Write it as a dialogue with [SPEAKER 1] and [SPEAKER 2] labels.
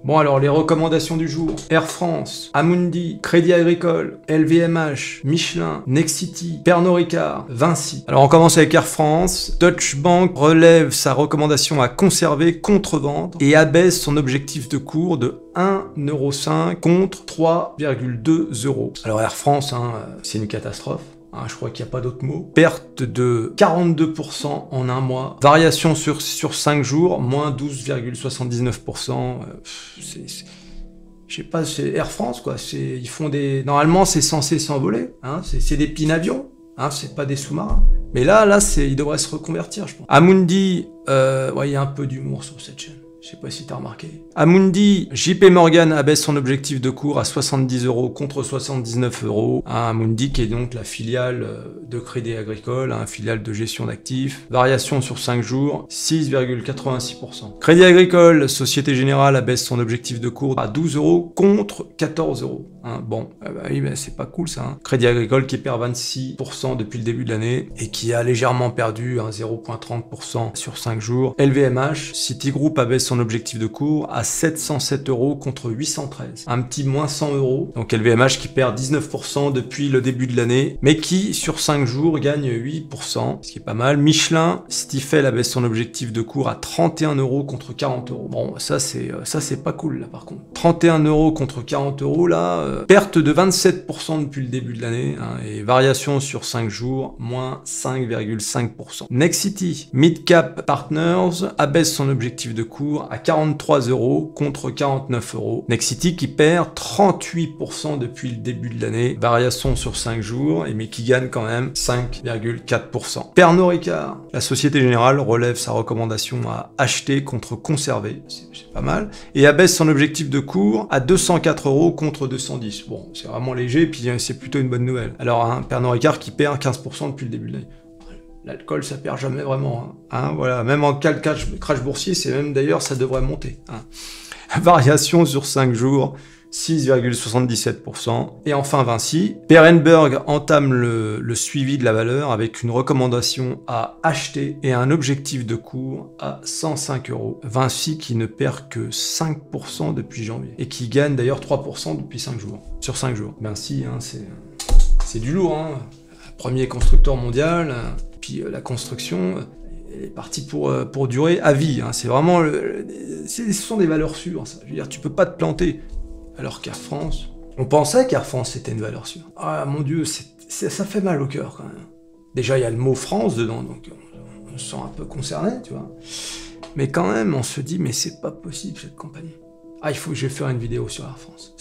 [SPEAKER 1] Bon alors, les recommandations du jour. Air France, Amundi, Crédit Agricole, LVMH, Michelin, Nexity, Pernod Ricard, Vinci. Alors on commence avec Air France. Deutsche Bank relève sa recommandation à conserver contre vendre et abaisse son objectif de cours de 1,5 € contre 3,2 €. Alors Air France, c'est une catastrophe. Je crois qu'il n'y a pas d'autre mot. Perte de 42% en un mois. Variation sur 5 jours, moins 12,79%. Je sais pas, c'est Air France, quoi. Ils font des... Normalement, c'est censé s'envoler. C'est des pinavions. C'est pas des sous-marins. Mais là, ils devraient se reconvertir, je pense. Amundi, il y a un peu d'humour sur cette chaîne. Je sais pas si t'as remarqué. Amundi, JP Morgan abaisse son objectif de cours à 70 € contre 79 €. Amundi qui est donc la filiale de Crédit Agricole, filiale de gestion d'actifs. Variation sur 5 jours, 6,86%. Crédit Agricole, Société Générale abaisse son objectif de cours à 12 € contre 14 €. C'est pas cool ça. Crédit Agricole qui perd 26% depuis le début de l'année et qui a légèrement perdu 0,30% sur 5 jours. LVMH, Citigroup abaisse son objectif de cours à 707 € contre 813. Un petit moins 100 €. Donc LVMH qui perd 19% depuis le début de l'année, mais qui sur 5 jours gagne 8%, ce qui est pas mal. Michelin, Stifel abaisse son objectif de cours à 31 € contre 40 €. Bon, ça c'est pas cool là par contre. 31 € contre 40 € là, perte de 27% depuis le début de l'année, et variation sur 5 jours, moins 5,5%. Nexity, Midcap Partners abaisse son objectif de cours à 43 € contre 49 €. Nexity qui perd 38% depuis le début de l'année, variation sur 5 jours, mais qui gagne quand même 5,4%. Pernod Ricard, la Société Générale relève sa recommandation à acheter contre conserver, c'est pas mal, et abaisse son objectif de cours à 204 € contre 210. Bon, c'est vraiment léger, puis c'est plutôt une bonne nouvelle. Alors, Pernod Ricard qui perd 15% depuis le début de l'année. L'alcool, ça perd jamais vraiment. Voilà, même en cas de crash boursier, c'est même d'ailleurs, ça devrait monter. Variation sur 5 jours, 6,77%. Et enfin Vinci, Berenberg entame le suivi de la valeur avec une recommandation à acheter et un objectif de cours à 105 €. Vinci qui ne perd que 5% depuis janvier et qui gagne d'ailleurs 3% depuis 5 jours. Sur 5 jours. Vinci, c'est du lourd. Premier constructeur mondial. Puis la construction, elle est partie pour durer à vie. C'est vraiment... ce sont des valeurs sûres, ça. Je veux dire, tu peux pas te planter. Alors qu'Air France... On pensait qu'Air France, c'était une valeur sûre. Ah, mon Dieu, ça fait mal au cœur, quand même. Déjà, il y a le mot France dedans, donc on se sent un peu concerné, tu vois. Mais quand même, on se dit, mais c'est pas possible, cette compagnie. Il faut que je vais faire une vidéo sur Air France.